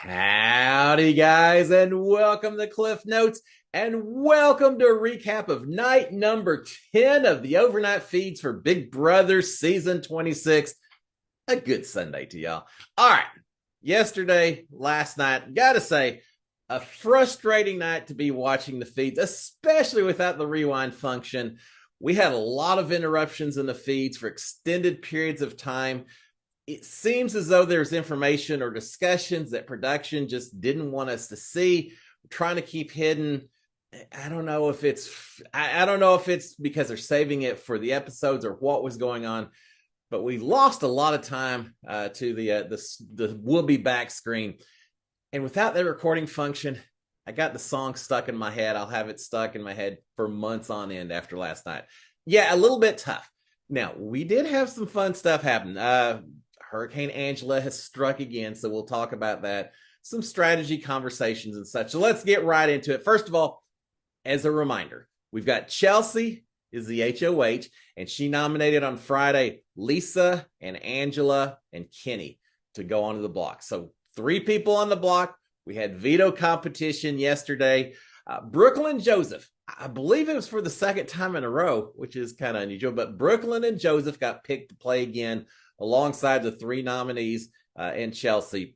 Howdy, guys, and welcome to Cliff Notes, and welcome to a recap of night number 10 of the overnight feeds for Big Brother season 26. A good Sunday to y'all. All right, yesterday, last night, gotta say, a frustrating night to be watching the feeds, especially without the rewind function. We had a lot of interruptions in the feeds for extended periods of time. It seems as though there's information or discussions that production just didn't want us to see, trying to keep hidden. I don't know if it's because they're saving it for the episodes or what was going on, but we lost a lot of time to the "we'll be back" screen, and without that recording function, I got the song stuck in my head. I'll have it stuck in my head for months on end after last night. Yeah, a little bit tough. Now we did have some fun stuff happen. Hurricane Angela has struck again, so we'll talk about that, some strategy conversations and such. So let's get right into it. First of all, as a reminder, we've got Chelsea is the HOH, and she nominated on Friday Lisa and Angela and Kenny to go onto the block. So 3 people on the block. We had veto competition yesterday. Brooklyn Joseph, I believe it was for the second time in a row, which is kind of unusual, but Brooklyn and Joseph got picked to play again alongside the 3 nominees in Chelsea.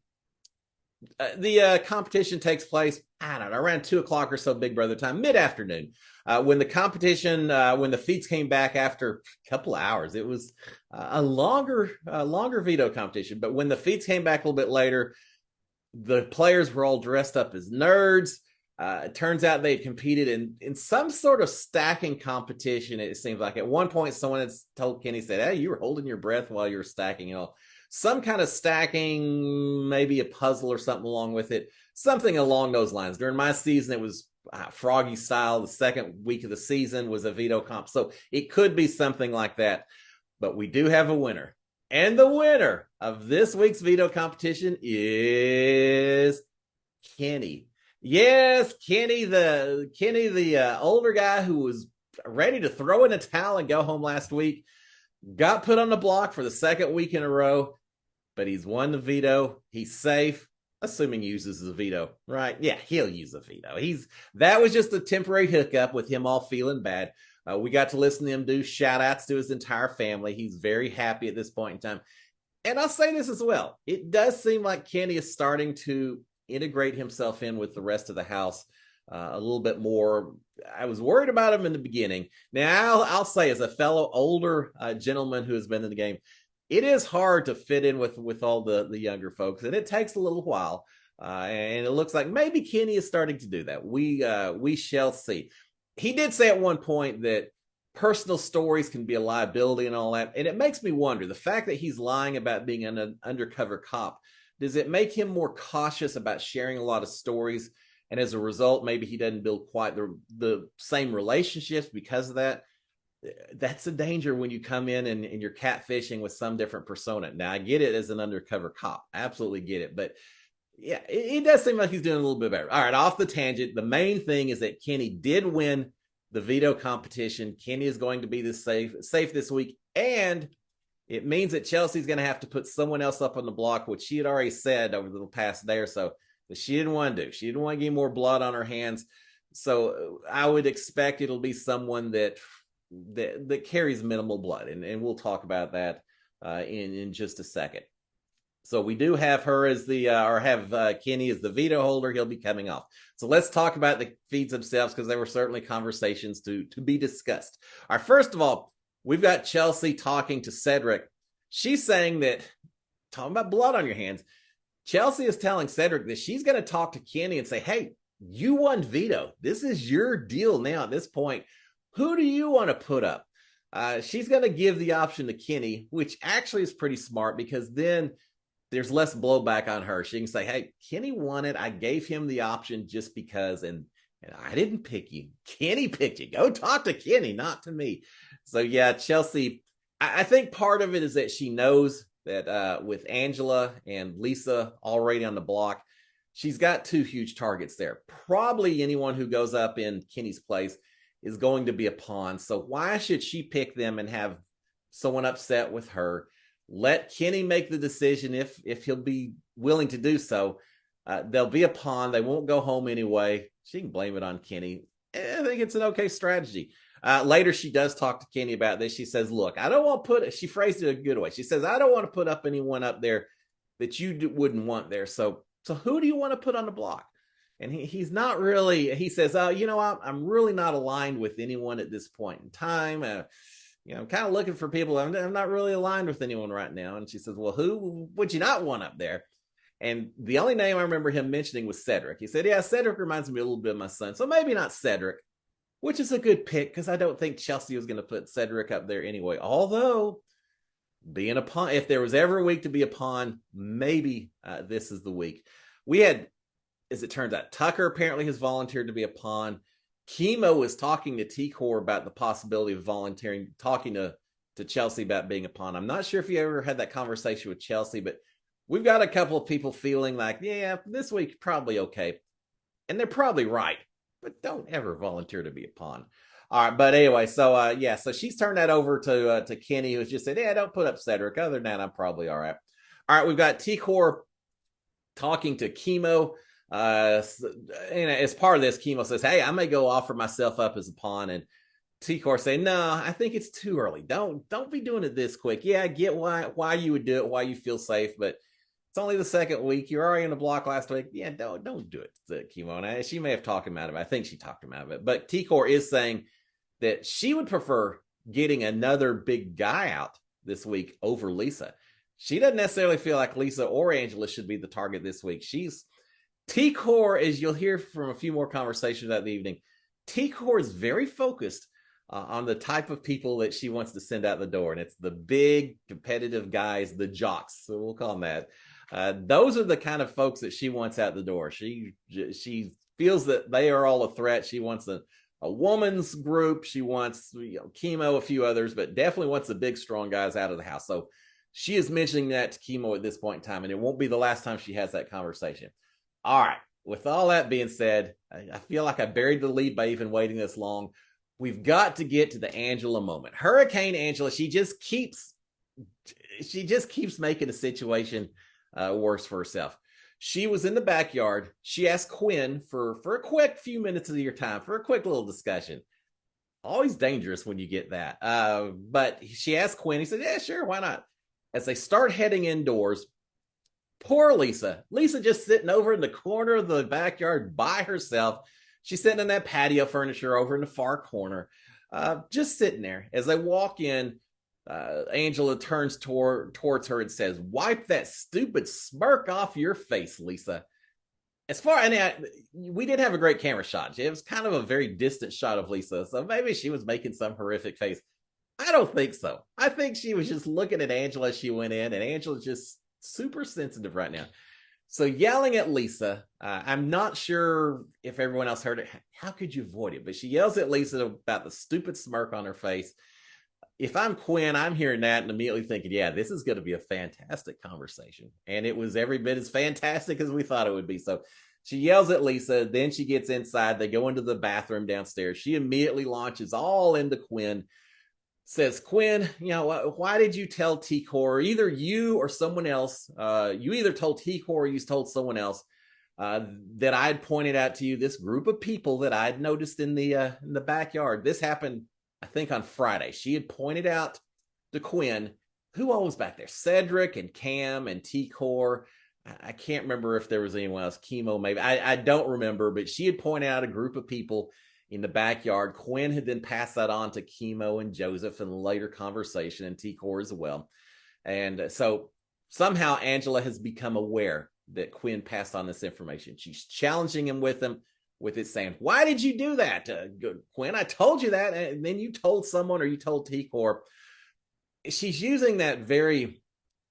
The competition takes place, I don't know, around 2 o'clock or so, Big Brother time, mid-afternoon. When the competition, when the feeds came back after a couple of hours, it was a longer veto competition. But when the feeds came back a little bit later, the players were all dressed up as nerds. It turns out they competed in some sort of stacking competition. It seems like at one point someone had told Kenny, said, "Hey, you were holding your breath while you were stacking." Some kind of stacking, maybe a puzzle or something along with it, something along those lines. During my season, it was Froggy style. The second week of the season was a veto comp, so it could be something like that. But we do have a winner, and the winner of this week's veto competition is Kenny. Yes, Kenny, the older guy who was ready to throw in a towel and go home last week, got put on the block for the second week in a row, but he's won the veto. He's safe, assuming he uses the veto, right? Yeah, he'll use the veto. That was just a temporary hookup with him all feeling bad. We got to listen to him do shout outs to his entire family. He's very happy at this point in time. And I'll say this as well. It does seem like Kenny is starting to integrate himself in with the rest of the house a little bit more. I was worried about him in the beginning. Now, I'll say, as a fellow older gentleman who has been in the game, it is hard to fit in with all the younger folks, and it takes a little while. And it looks like maybe Kenny is starting to do that. We shall see. He did say at one point that personal stories can be a liability and all that, and it makes me wonder, the fact that he's lying about being an undercover cop, does it make him more cautious about sharing a lot of stories? And as a result, maybe he doesn't build quite the same relationships because of that. That's a danger when you come in and you're catfishing with some different persona. Now, I get it as an undercover cop. Absolutely get it. But yeah, it does seem like he's doing a little bit better. All right, off the tangent. The main thing is that Kenny did win the veto competition. Kenny is going to be safe this week. And it means that Chelsea's going to have to put someone else up on the block, which she had already said over the past day or so that she didn't want to do. She didn't want to get more blood on her hands. So I would expect it'll be someone that carries minimal blood, and we'll talk about that in just a second. So we do have her as Kenny as the veto holder. He'll be coming off. So let's talk about the feeds themselves, because there were certainly conversations to be discussed. All right, first of all, we've got Chelsea talking to Cedric. She's saying that, talking about blood on your hands, Chelsea is telling Cedric that she's going to talk to Kenny and say, "Hey, you won veto. This is your deal now at this point. Who do you want to put up?" She's going to give the option to Kenny, which actually is pretty smart, because then there's less blowback on her. She can say, "Hey, Kenny won it. I gave him the option just because, and I didn't pick you. Kenny picked you. Go talk to Kenny, not to me." So yeah, Chelsea, I think part of it is that she knows that with Angela and Lisa already on the block, she's got 2 huge targets there. Probably anyone who goes up in Kenny's place is going to be a pawn. So why should she pick them and have someone upset with her? Let Kenny make the decision if he'll be willing to do so. They'll be a pawn. They won't go home anyway. She can blame it on Kenny. I think it's an okay strategy. Later, she does talk to Kenny about this. She says, look, I don't want to put, she phrased it a good way. She says, I don't want to put up anyone up there that you wouldn't want there. So who do you want to put on the block? And he's not really, he says, I'm really not aligned with anyone at this point in time. I'm kind of looking for people. I'm not really aligned with anyone right now. And she says, well, who would you not want up there? And the only name I remember him mentioning was Cedric. He said, yeah, Cedric reminds me a little bit of my son. So maybe not Cedric, which is a good pick because I don't think Chelsea was going to put Cedric up there anyway. Although, being a pawn, if there was ever a week to be a pawn, maybe this is the week. We had, as it turns out, Tucker apparently has volunteered to be a pawn. Chemo was talking to T-Core about the possibility of volunteering, talking to Chelsea about being a pawn. I'm not sure if you ever had that conversation with Chelsea, but we've got a couple of people feeling like, yeah, this week probably okay. And they're probably right, but don't ever volunteer to be a pawn. All right, but anyway, so so she's turned that over to Kenny, who's just said, yeah, don't put up Cedric. Other than that, I'm probably all right. All right, we've got T-Core talking to Chemo. And as part of this, Chemo says, hey, I may go offer myself up as a pawn. And T-Core say, no, I think it's too early. Don't be doing it this quick. Yeah, I get why you would do it, why you feel safe, but it's only the second week. You're already in the block last week. Yeah, don't do it, Chemo. And she may have talked him out of it. I think she talked him out of it. But T-Core is saying that she would prefer getting another big guy out this week over Lisa. She doesn't necessarily feel like Lisa or Angela should be the target this week. T-Core, as you'll hear from a few more conversations that evening, T-Core is very focused on the type of people that she wants to send out the door. And it's the big competitive guys, the jocks. So we'll call them that. Those are the kind of folks that she wants out the door. She feels that they are all a threat. She wants a woman's group. She wants Chemo, a few others, but definitely wants the big, strong guys out of the house. So she is mentioning that to Chemo at this point in time, and it won't be the last time she has that conversation. All right. With all that being said, I feel like I buried the lead by even waiting this long. We've got to get to the Angela moment. Hurricane Angela, she just keeps making the situation worse for herself. She was in the backyard. She asked Quinn for a quick few minutes of your time, for a quick little discussion. Always dangerous when you get that. But she asked Quinn. He said, yeah, sure, why not? As they start heading indoors, poor Lisa. Lisa just sitting over in the corner of the backyard by herself. She's sitting in that patio furniture over in the far corner, just sitting there. As they walk in, Angela turns towards her and says, wipe that stupid smirk off your face, Lisa. We did have a great camera shot. It was kind of a very distant shot of Lisa, so maybe she was making some horrific face. I don't think so. I think she was just looking at Angela as she went in, and Angela's just super sensitive right now. So yelling at Lisa, I'm not sure if everyone else heard it. How could you avoid it? But she yells at Lisa about the stupid smirk on her face. If I'm Quinn, I'm hearing that and immediately thinking, yeah, this is going to be a fantastic conversation. And it was every bit as fantastic as we thought it would be. So she yells at Lisa. Then she gets inside. They go into the bathroom downstairs. She immediately launches all into Quinn. Says, Quinn, why did you tell T-Core, either you or someone else, you either told T-Core or you told someone else that I had pointed out to you this group of people that I had noticed in the backyard. This happened, I think, on Friday. She had pointed out to Quinn who all was back there. Cedric and Cam and T-Core. I can't remember if there was anyone else. Chemo, maybe. I don't remember, but she had pointed out a group of people in the backyard. Quinn had then passed that on to Chemo and Joseph in later conversation, and T-Core as well. And so somehow Angela has become aware that Quinn passed on this information. She's challenging him with it, saying, why did you do that? Quinn, I told you that. And then you told someone, or you told T-Core. She's using that very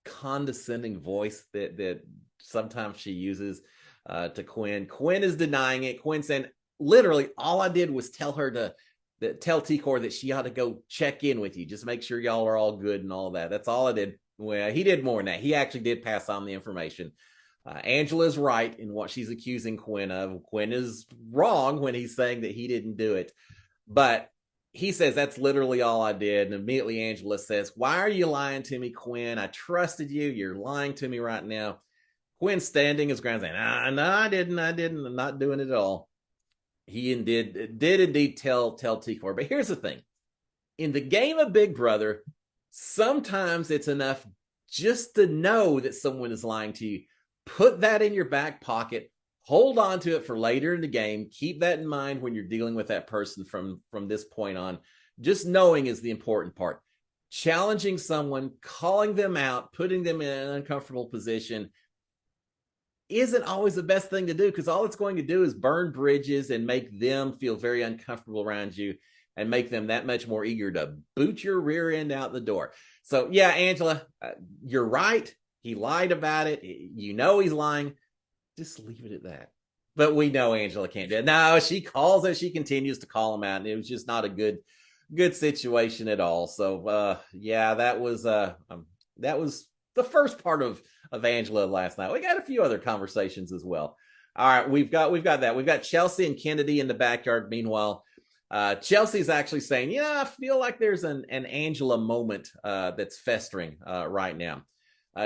condescending voice that sometimes she uses to Quinn. Quinn is denying it. Quinn saying, literally, all I did was tell her to tell T-Core that she ought to go check in with you. Just make sure y'all are all good and all that. That's all I did. Well, he did more than that. He actually did pass on the information. Angela's right in what she's accusing Quinn of. Quinn is wrong when he's saying that he didn't do it. But he says, that's literally all I did. And immediately Angela says, why are you lying to me, Quinn? I trusted you. You're lying to me right now. Quinn standing his ground saying, no, I didn't. I'm not doing it at all. He did indeed tell T4. But here's the thing. In the game of Big Brother, sometimes it's enough just to know that someone is lying to you. Put that in your back pocket. Hold on to it for later in the game. Keep that in mind when you're dealing with that person from this point on. Just knowing is the important part. Challenging someone, calling them out, putting them in an uncomfortable position isn't always the best thing to do, because all it's going to do is burn bridges and make them feel very uncomfortable around you and make them that much more eager to boot your rear end out the door. So yeah, Angela, you're right. He lied about it. You know he's lying. Just leave it at that. But we know Angela can't do it. No, she calls it. She continues to call him out, and it was just not a good situation at all. So yeah, that was the first part of Angela last night. We got a few other conversations as well. All right, we've got that. We've got Chelsea and Kennedy in the backyard. Meanwhile, Chelsea's actually saying, yeah, I feel like there's an Angela moment that's festering right now.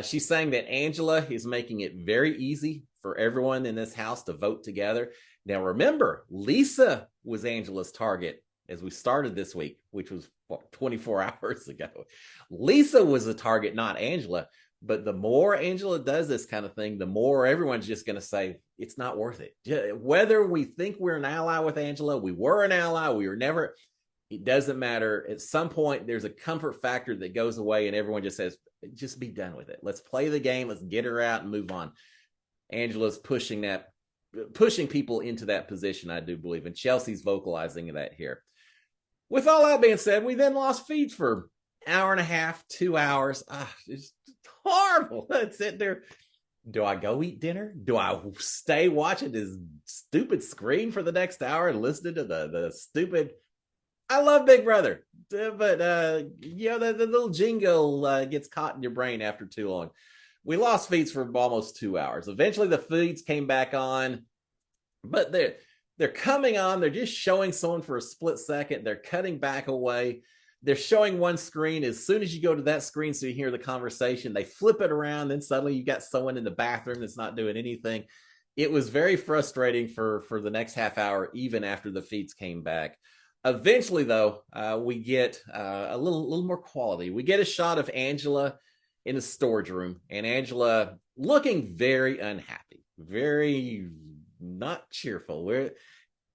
She's saying that Angela is making it very easy for everyone in this house to vote together. Now, remember, Lisa was Angela's target as we started this week, which was 24 hours ago. Lisa was a target, not Angela. But the more Angela does this kind of thing, the more everyone's just going to say it's not worth it. Whether we think we're an ally with Angela, we were an ally, we were never, it doesn't matter. At some point, there's a comfort factor that goes away and everyone just says, just be done with it. Let's play the game. Let's get her out and move on. Angela's pushing people into that position, I do believe. And Chelsea's vocalizing that here. With all that being said, we then lost feeds for hour and a half, 2 hours. It's horrible. I'd sit there. Do I go eat dinner? Do I stay watching this stupid screen for the next hour and listening to the stupid? I love Big Brother, but the little jingle gets caught in your brain after too long. We lost feeds for almost 2 hours. Eventually, the feeds came back on, but they're coming on. They're just showing someone for a split second. They're cutting back away. They're showing one screen. As soon as you go to that screen so you hear the conversation, they flip it around. Then suddenly you got someone in the bathroom that's not doing anything. It was very frustrating for the next half hour, even after the feeds came back. Eventually, though, we get a little more quality. We get a shot of Angela in the storage room, and Angela looking very unhappy, very not cheerful.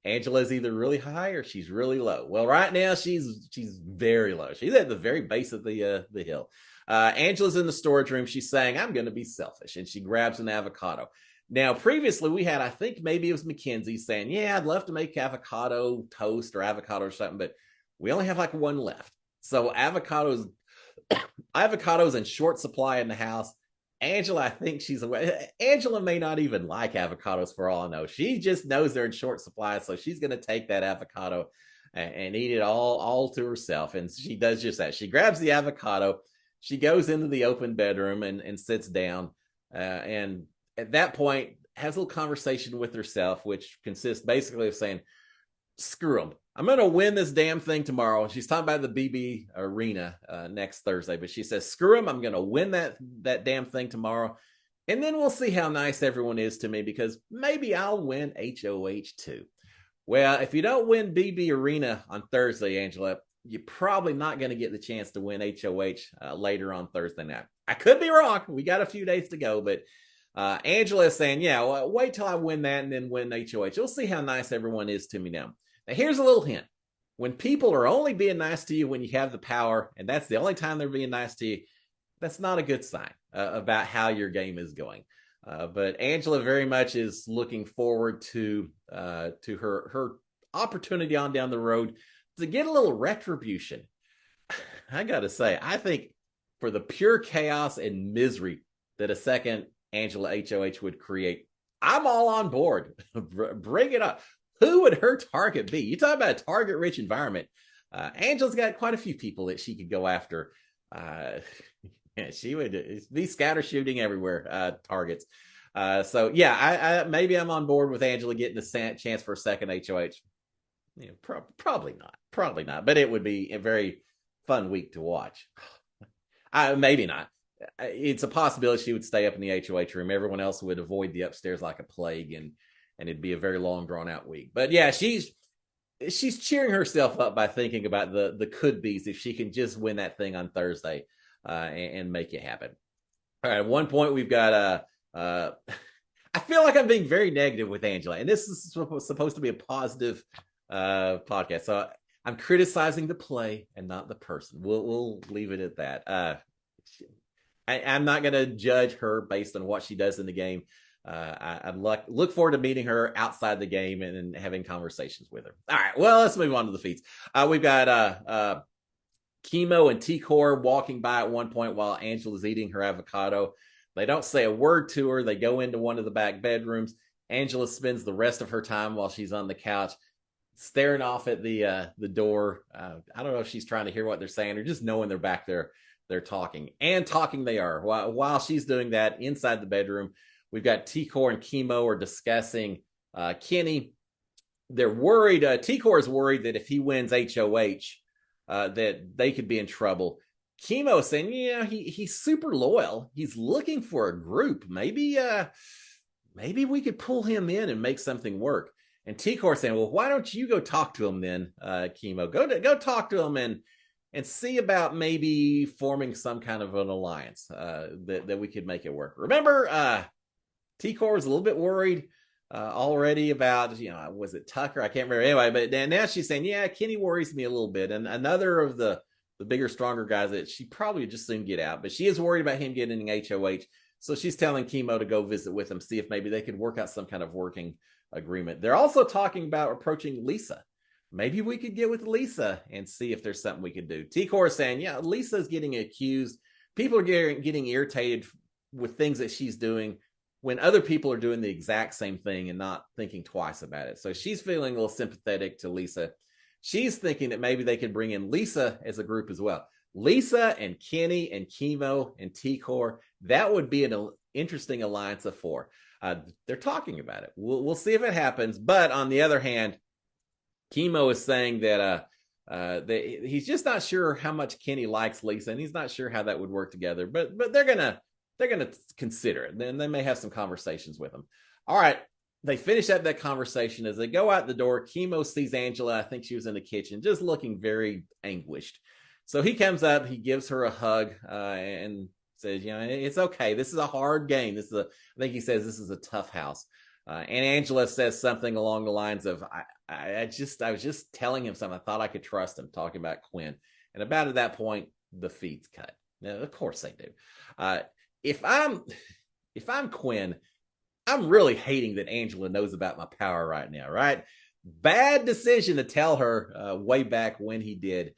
Angela's either really high or she's really low. Well, right now she's very low. She's at the very base of the hill. Angela's in the storage room. She's saying, I'm going to be selfish. And she grabs an avocado. Now, previously we had, I think maybe it was Mackenzie saying, yeah, I'd love to make avocado toast or avocado or something, but we only have like one left. So avocados in short supply in the house. Angela, I think Angela may not even like avocados for all I know. She just knows they're in short supply, so she's going to take that avocado and eat it all to herself. And she does just that. She grabs the avocado, she goes into the open bedroom and sits down, and at that point has a little conversation with herself, which consists basically of saying, screw them. I'm going to win this damn thing tomorrow. She's talking about the BB Arena next Thursday, but she says, screw them. I'm going to win that damn thing tomorrow. And then we'll see how nice everyone is to me, because maybe I'll win HOH too. Well, if you don't win BB Arena on Thursday, Angela, you're probably not going to get the chance to win HOH later on Thursday night. I could be wrong. We got a few days to go, but Angela is saying, yeah, well, wait till I win that and then win HOH. You'll see how nice everyone is to me now. Now, here's a little hint. When people are only being nice to you when you have the power, and that's the only time they're being nice to you, that's not a good sign about how your game is going. But Angela very much is looking forward to her opportunity on down the road to get a little retribution. I got to say, I think for the pure chaos and misery that a second Angela HOH would create, I'm all on board. Bring it up. Who would her target be? You talk about a target-rich environment. Angela's got quite a few people that she could go after. She would be scatter shooting everywhere, targets. So yeah, maybe I'm on board with Angela getting a chance for a second HOH. Yeah, probably not. But it would be a very fun week to watch. Maybe not. it's a possibility she would stay up in the HOH room. Everyone else would avoid the upstairs like a plague, and it'd be a very long, drawn out week. But yeah, she's cheering herself up by thinking about the could be's if she can just win that thing on Thursday and make it happen. All right, at one point we've got I feel like I'm being very negative with Angela, and this is supposed to be a positive podcast. So I'm criticizing the play and not the person. We'll leave it at that. I'm not going to judge her based on what she does in the game. I'd look forward to meeting her outside the game and having conversations with her. All right, well, let's move on to the feats. We've got Chemo and T-Core walking by at one point while Angela's eating her avocado. They don't say a word to her. They go into one of the back bedrooms. Angela spends the rest of her time while she's on the couch staring off at the door. I don't know if she's trying to hear what they're saying or just knowing they're back there. They're talking, and talking they are. While she's doing that inside the bedroom, we've got T-Core and Chemo are discussing Kenny. They're worried. T-Core is worried that if he wins HOH, that they could be in trouble. Chemo is saying, yeah, he's super loyal. He's looking for a group. Maybe we could pull him in and make something work. And T-Core saying, well, why don't you go talk to him then, Chemo? Go talk to him and see about maybe forming some kind of an alliance that we could make it work. Remember, T-Core was a little bit worried already about, was it Tucker? I can't remember. Anyway, but now she's saying, yeah, Kenny worries me a little bit. And another of the bigger, stronger guys that she probably just soon get out, but she is worried about him getting an HOH. So she's telling Chemo to go visit with him, see if maybe they could work out some kind of working agreement. They're also talking about approaching Lisa. Maybe we could get with Lisa and see if there's something we could do. T-Core is saying, yeah, Lisa's getting accused. People are getting irritated with things that she's doing when other people are doing the exact same thing and not thinking twice about it. So she's feeling a little sympathetic to Lisa. She's thinking that maybe they could bring in Lisa as a group as well. Lisa and Kenny and Chemo and T-Core, that would be an interesting alliance of four. They're talking about it. We'll see if it happens. But on the other hand, Chemo is saying that he's just not sure how much Kenny likes Lisa, and he's not sure how that would work together. But they're gonna consider it. Then they may have some conversations with him. All right. They finish up that conversation. As they go out the door, Chemo sees Angela. I think she was in the kitchen, just looking very anguished. So he comes up, he gives her a hug, and says, it's okay. This is a hard game. I think he says this is a tough house. And Angela says something along the lines of, I was just telling him something. I thought I could trust him, talking about Quinn. And about at that point, the feed's cut. Now, of course they do. If I'm Quinn, I'm really hating that Angela knows about my power right now, right? Bad decision to tell her way back when he did.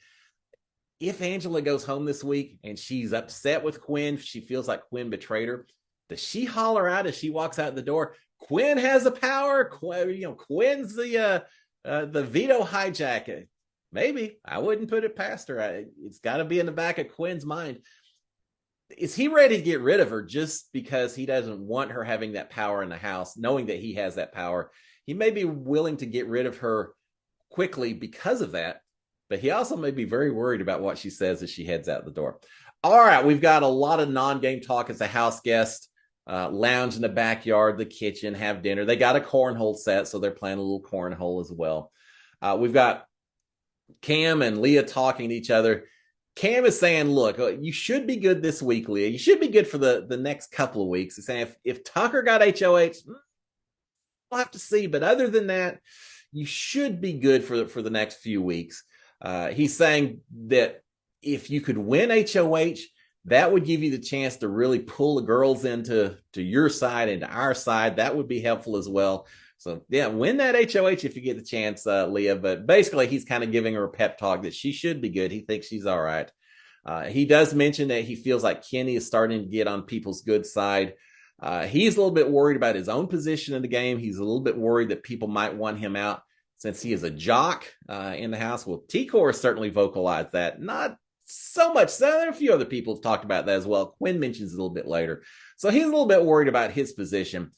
If Angela goes home this week and she's upset with Quinn, she feels like Quinn betrayed her, does she holler out as she walks out the door, Quinn has the power? Quinn's the veto hijacker. Maybe. I wouldn't put it past her. It's got to be in the back of Quinn's mind. Is he ready to get rid of her just because he doesn't want her having that power in the house, knowing that he has that power? He may be willing to get rid of her quickly because of that, but he also may be very worried about what she says as she heads out the door. All right, we've got a lot of non-game talk as a house guest. Lounge in the backyard, the kitchen, have dinner. They got a cornhole set, so they're playing a little cornhole as well. We've got Cam and Leah talking to each other. Cam is saying, look, you should be good this week, Leah. You should be good for the next couple of weeks. He's saying if Tucker got HOH, we'll have to see. But other than that, you should be good for the next few weeks. He's saying that if you could win HOH, that would give you the chance to really pull the girls into your side, into our side. That would be helpful as well. So, yeah, win that HOH if you get the chance, Leah. But basically, he's kind of giving her a pep talk that she should be good. He thinks she's all right. He does mention that he feels like Kenny is starting to get on people's good side. He's a little bit worried about his own position in the game. He's a little bit worried that people might want him out since he is a jock in the house. Well, T-Core certainly vocalized that. Not so much. So there are a few other people have talked about that as well. Quinn mentions it a little bit later. So he's a little bit worried about his position.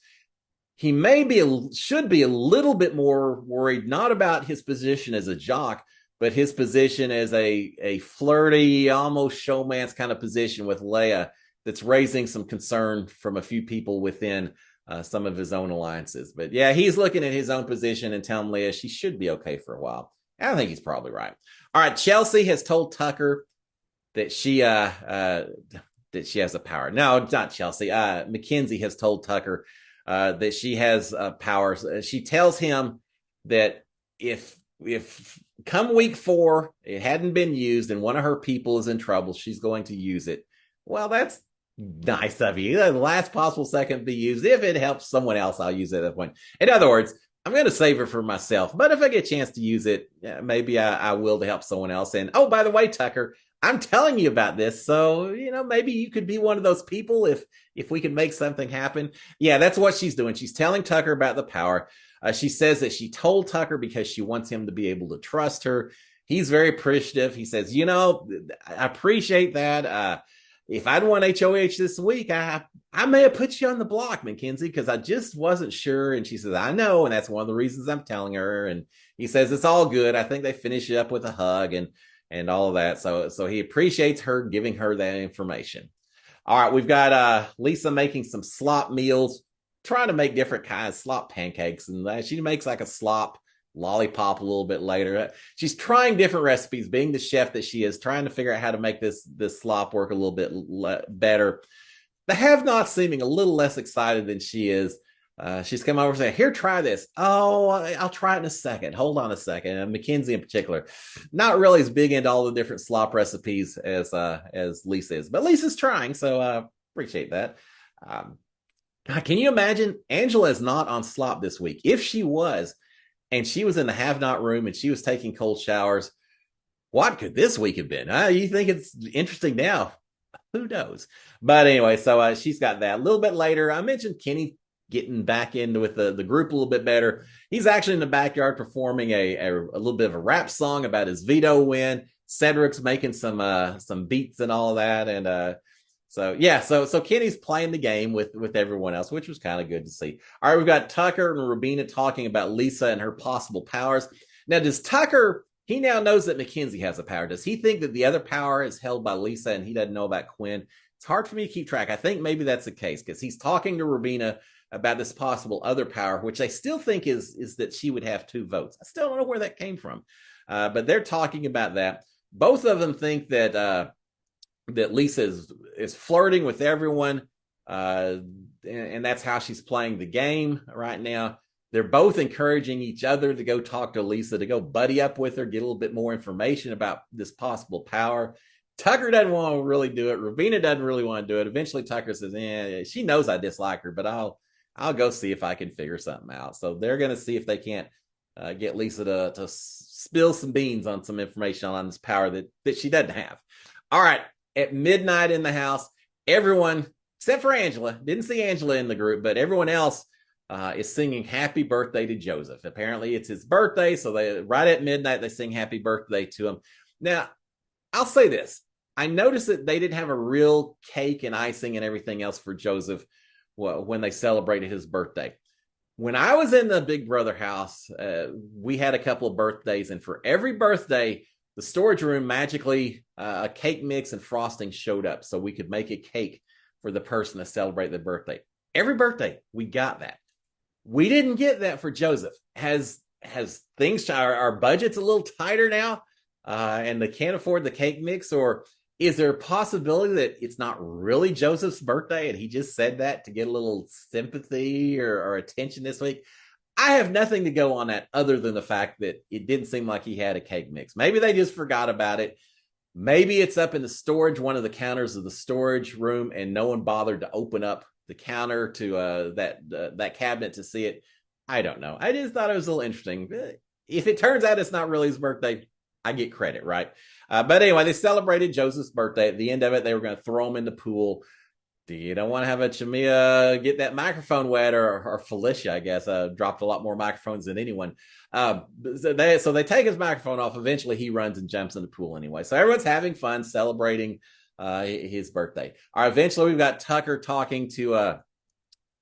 He should be a little bit more worried, not about his position as a jock, but his position as a flirty, almost showman's kind of position with Leia, that's raising some concern from a few people within some of his own alliances. But yeah, he's looking at his own position and telling Leah she should be okay for a while. I think he's probably right. All right, Chelsea has told Tucker that she has a power. No, it's not Chelsea. Mackenzie has told Tucker that she has powers. She tells him that if come week 4 it hadn't been used and one of her people is in trouble, she's going to use it. Well, that's nice of you. The last possible second to be used. If it helps someone else, I'll use it at that point. In other words, I'm going to save it for myself. But if I get a chance to use it, maybe I will to help someone else. And oh, by the way, Tucker, I'm telling you about this. So, maybe you could be one of those people if we could make something happen. Yeah, that's what she's doing. She's telling Tucker about the power. She says that she told Tucker because she wants him to be able to trust her. He's very appreciative. He says, I appreciate that. If I'd won HOH this week, I may have put you on the block, Mackenzie, because I just wasn't sure. And she says, I know. And that's one of the reasons I'm telling her. And he says, it's all good. I think they finish it up with a hug and all of that. So he appreciates her giving her that information. All right, we've got Lisa making some slop meals, trying to make different kinds of slop pancakes. And she makes like a slop lollipop a little bit later. She's trying different recipes, being the chef that she is, trying to figure out how to make this slop work a little bit better. The have-not seeming a little less excited than she is. She's come over and said, here, try this. Oh, I'll try it in a second. Hold on a second. And Mackenzie in particular, not really as big into all the different slop recipes as Lisa is. But Lisa's trying, so appreciate that. Can you imagine? Angela is not on slop this week. If she was, and she was in the have-not room and she was taking cold showers, what could this week have been? You think it's interesting now? Who knows? But anyway, so she's got that. A little bit later, I mentioned Kenny getting back into with the group a little bit better. He's actually in the backyard performing a little bit of a rap song about his veto win. Cedric's making some beats and all of that. And so Kenny's playing the game with everyone else, which was kind of good to see. All right, we've got Tucker and Rubina talking about Lisa and her possible powers. Now, does Tucker, he now knows that Mackenzie has a power. Does he think that the other power is held by Lisa and he doesn't know about Quinn? It's hard for me to keep track. I think maybe that's the case because he's talking to Rubina about this possible other power, which I still think is that she would have 2 votes. I still don't know where that came from, but they're talking about that. Both of them think that Lisa is flirting with everyone, and that's how she's playing the game right now. They're both encouraging each other to go talk to Lisa, to go buddy up with her, get a little bit more information about this possible power. Tucker doesn't want to really do it. Rubina doesn't really want to do it. Eventually, Tucker says, she knows I dislike her, but I'll go see if I can figure something out. So they're going to see if they can't get Lisa to spill some beans on some information on this power that she doesn't have. All right. At midnight in the house, everyone, except for Angela, didn't see Angela in the group, but everyone else is singing happy birthday to Joseph. Apparently it's his birthday, so right at midnight, they sing happy birthday to him. Now, I'll say this. I noticed that they didn't have a real cake and icing and everything else for Joseph when they celebrated his birthday. When I was in the Big Brother house, we had a couple of birthdays, and for every birthday, the storage room magically, a cake mix and frosting showed up so we could make a cake for the person to celebrate their birthday. Every birthday, we got that. We didn't get that for Joseph. Has things, our budget's a little tighter now, and they can't afford the cake mix, or is there a possibility that it's not really Joseph's birthday and he just said that to get a little sympathy or attention this week? I have nothing to go on that other than the fact that it didn't seem like he had a cake mix. Maybe they just forgot about it. Maybe it's up in the storage, one of the counters of the storage room, and no one bothered to open up the counter to that cabinet to see it. I don't know. I just thought it was a little interesting. If it turns out it's not really his birthday, I get credit, right? But anyway, they celebrated Joseph's birthday. At the end of it, they were going to throw him in the pool. You don't want to have a Chamia get that microphone wet, or Felicia, I guess, dropped a lot more microphones than anyone. So they take his microphone off. Eventually, he runs and jumps in the pool anyway. So everyone's having fun celebrating his birthday. All right, eventually, we've got Tucker talking to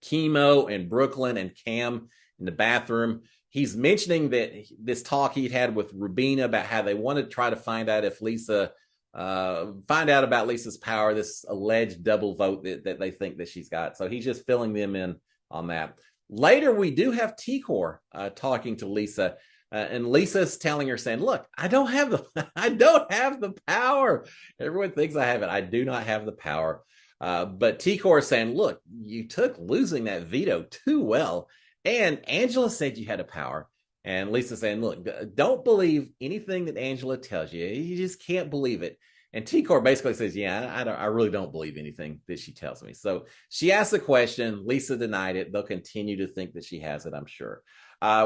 Chemo and Brooklyn and Cam in the bathroom. He's mentioning that this talk he'd had with Rubina about how they want to try to find out if Lisa find out about Lisa's power, this alleged double vote that they think that she's got. So he's just filling them in on that. Later, we do have T-Core talking to Lisa. And Lisa's telling her, saying, "Look, I don't have the power. Everyone thinks I have it. I do not have the power." But T-Core is saying, "Look, you took losing that veto too well, and Angela said you had a power." And Lisa's saying, "Look, don't believe anything that Angela tells you. You just can't believe it." And T-Core basically says, "Yeah, I really don't believe anything that she tells me." So she asked the question. Lisa denied it. They'll continue to think that she has it, I'm sure.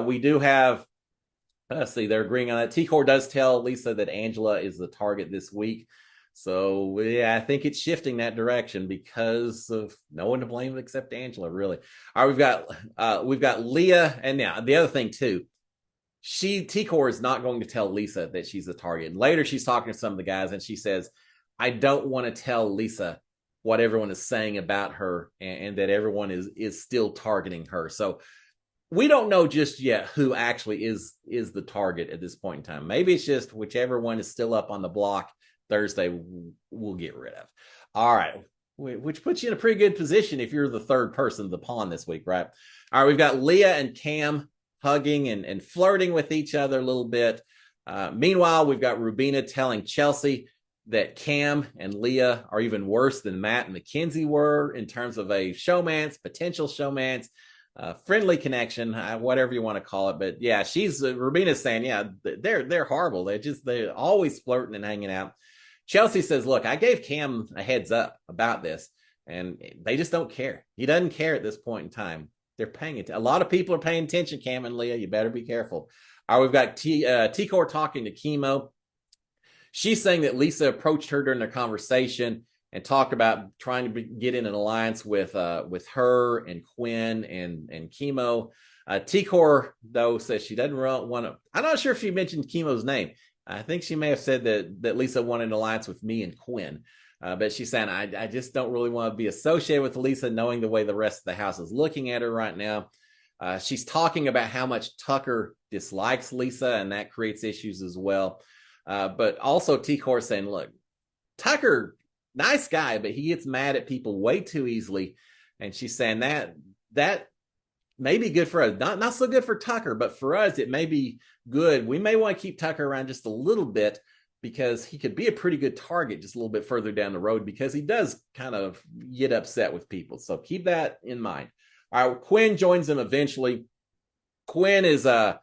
We do have. Let's see, they're agreeing on that. T-Core does tell Lisa that Angela is the target this week. So, yeah, I think it's shifting that direction because of no one to blame except Angela, really. All right, we've got Leah, and now the other thing too, T-Core is not going to tell Lisa that she's the target. And later she's talking to some of the guys and she says, "I don't want to tell Lisa what everyone is saying about her and that everyone is still targeting her." So we don't know just yet who actually is the target at this point in time. Maybe it's just whichever one is still up on the block Thursday, we'll get rid of. All right, which puts you in a pretty good position if you're the third person, the pawn this week, right? All right, we've got Leah and Cam hugging and flirting with each other a little bit. Meanwhile, we've got Rubina telling Chelsea that Cam and Leah are even worse than Matt and Mackenzie were in terms of a showmance, potential showmance. Friendly connection, whatever you want to call it. But yeah, Rubina's saying, yeah, they're horrible. They're always flirting and hanging out. Chelsea says, "Look, I gave Cam a heads up about this, and they just don't care. He doesn't care at this point in time. They're paying it. A lot of people are paying attention, Cam and Leah. You better be careful." All right, we've got T-Core talking to Chemo. She's saying that Lisa approached her during their conversation and talked about trying to get in an alliance with her and Quinn and Chemo. T-Core, though, says she doesn't want to. I'm not sure if she mentioned Chemo's name. I think she may have said that Lisa wanted an alliance with me and Quinn. But she's saying, I just don't really want to be associated with Lisa, knowing the way the rest of the house is looking at her right now. She's talking about how much Tucker dislikes Lisa, and that creates issues as well. But also T-Core saying, "Look, Tucker, nice guy, but he gets mad at people way too easily." And she's saying that may be good for us. Not so good for Tucker, but for us, it may be good. We may want to keep Tucker around just a little bit because he could be a pretty good target just a little bit further down the road because he does kind of get upset with people. So keep that in mind. All right, Quinn joins them eventually. Quinn is joined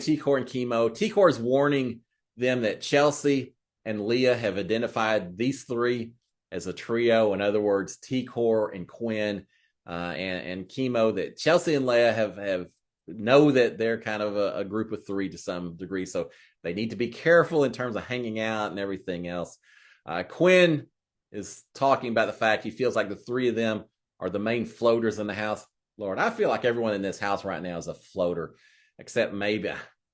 T-Core and Chemo. T-Core is warning them that Chelsea and Leah have identified these three as a trio. In other words, T-Core and Quinn and Chemo, that Chelsea and Leah have know that they're kind of a group of three to some degree. So they need to be careful in terms of hanging out and everything else. Quinn is talking about the fact he feels like the three of them are the main floaters in the house. Lord, I feel like everyone in this house right now is a floater, except maybe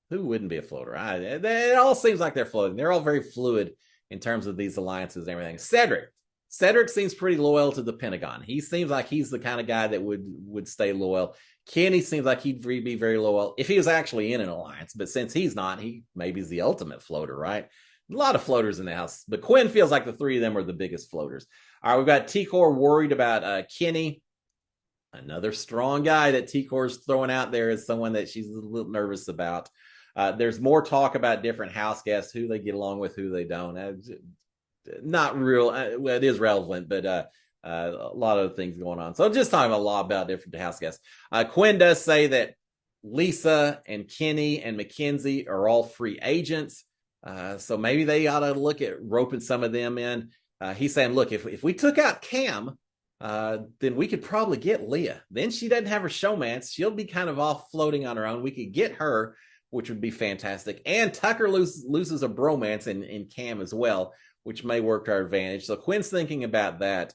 who wouldn't be a floater? It all seems like they're floating. They're all very fluid in terms of these alliances and everything. Cedric seems pretty loyal to the Pentagon. He seems like he's the kind of guy that would stay loyal. Kenny seems like he'd be very loyal if he was actually in an alliance, but since he's not, he maybe is the ultimate floater, right? A lot of floaters in the house, but Quinn feels like the three of them are the biggest floaters. All right, we've got T-Core worried about Kenny, another strong guy that T-Core's throwing out there as someone that she's a little nervous about. There's more talk about different house guests, who they get along with, who they don't. Not real. Well, it is relevant, but a lot of things going on. So just talking a lot about different house guests. Quinn does say that Lisa and Kenny and Mackenzie are all free agents. So maybe they ought to look at roping some of them in. He's saying, look, if we took out Cam, then we could probably get Leah. Then she doesn't have her showmance. She'll be kind of off floating on her own. We could get her, which would be fantastic. And Tucker loses a bromance in Cam as well, which may work to our advantage. So Quinn's thinking about that.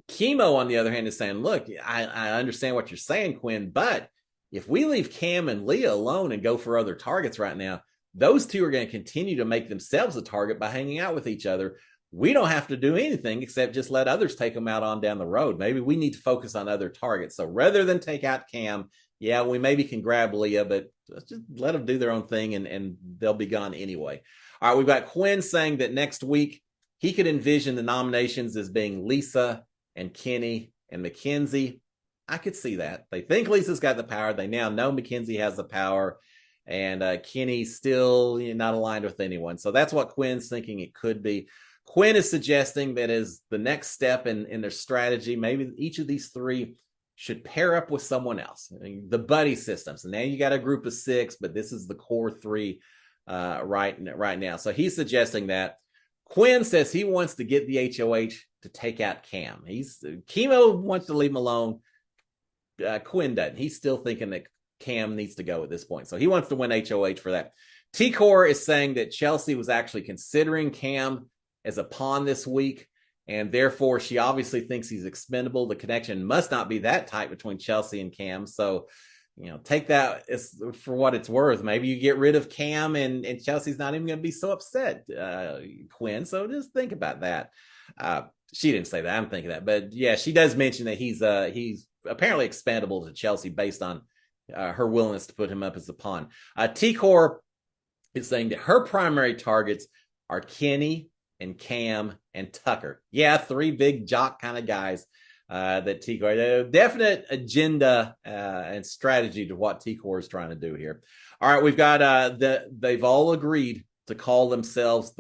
Chemo, on the other hand, is saying, look, I understand what you're saying, Quinn, but if we leave Cam and Leah alone and go for other targets right now, those two are going to continue to make themselves a target by hanging out with each other. We don't have to do anything except just let others take them out on down the road. Maybe we need to focus on other targets. So rather than take out Cam, yeah, we maybe can grab Leah, but let's just let them do their own thing and they'll be gone anyway. All right, we've got Quinn saying that next week he could envision the nominations as being Lisa and Kenny and Mackenzie. I could see that. They think Lisa's got the power. They now know Mackenzie has the power, and Kenny's still not aligned with anyone. So that's what Quinn's thinking it could be. Quinn is suggesting that as the next step in their strategy, maybe each of these three should pair up with someone else. I mean, the buddy system. So now you got a group of 6, but this is the core 3 right now. So he's suggesting that. Quinn says he wants to get the HOH to take out Cam. Chemo wants to leave him alone. Quinn doesn't. He's still thinking that Cam needs to go at this point. So he wants to win HOH for that. T-Core is saying that Chelsea was actually considering Cam as a pawn this week, and therefore she obviously thinks he's expendable. The connection must not be that tight between Chelsea and Cam. So, take that for what it's worth. Maybe you get rid of Cam and Chelsea's not even going to be so upset, Quinn. So just think about that. She didn't say that. I'm thinking that. But yeah, she does mention that he's apparently expendable to Chelsea based on her willingness to put him up as a pawn. T-Core is saying that her primary targets are Kenny and Cam and Tucker. Yeah, 3 big jock kind of guys that T-Core. Definite agenda and strategy to what T-Core is trying to do here. All right, we've got they've all agreed to call themselves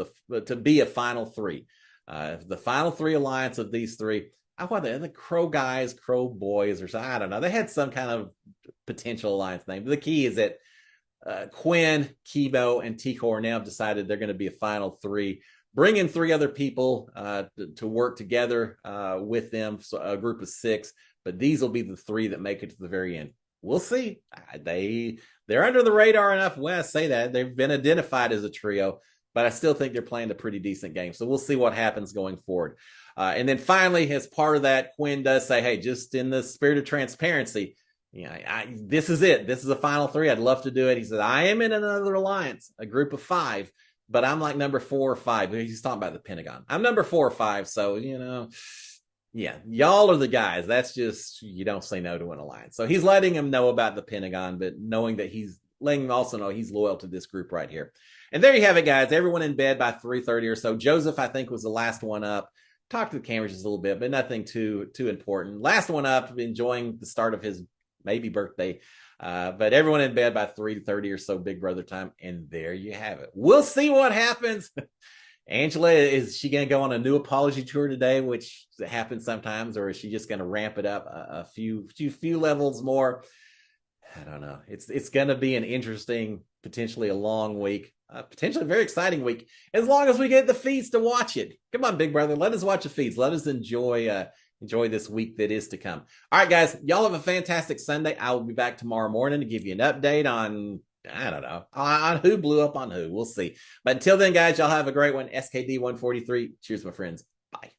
to be a final 3. The final 3 alliance of these 3. I want the Crow guys, Crow boys, or something. I don't know. They had some kind of potential alliance name. But the key is that Quinn, Kibo, and T-Core now have decided they're going to be a final 3. Bring in 3 other people to work together with them, so a group of 6. But these will be the 3 that make it to the very end. We'll see. They're under the radar enough. When I say that, they've been identified as a trio, but I still think they're playing a pretty decent game. So we'll see what happens going forward. And then finally, as part of that, Quinn does say, hey, just in the spirit of transparency, this is it. This is a final 3. I'd love to do it. He said, I am in another alliance, a group of 5. But I'm like number 4 or 5. He's talking about the Pentagon. I'm number 4 or 5. So, yeah, y'all are the guys. That's just, you don't say no to an alliance. So he's letting him know about the Pentagon, but knowing that he's letting him also know he's loyal to this group right here. And there you have it, guys. Everyone in bed by 3:30 or so. Joseph, I think, was the last one up. Talked to the cameras just a little bit, but nothing too important. Last one up, enjoying the start of his maybe birthday. But everyone in bed by 3:30 or so, Big Brother time. And there you have it. We'll see what happens. Angela, is she going to go on a new apology tour today, which happens sometimes, or is she just going to ramp it up a few levels more? I don't know. It's going to be an interesting, potentially a long week, potentially a very exciting week, as long as we get the feeds to watch it. Come on, Big Brother, let us watch the feeds. Let us enjoy this week that is to come. All right, guys, y'all have a fantastic Sunday. I will be back tomorrow morning to give you an update on, I don't know, on who blew up on who. We'll see. But until then, guys, y'all have a great one. SKD 143. Cheers, my friends. Bye.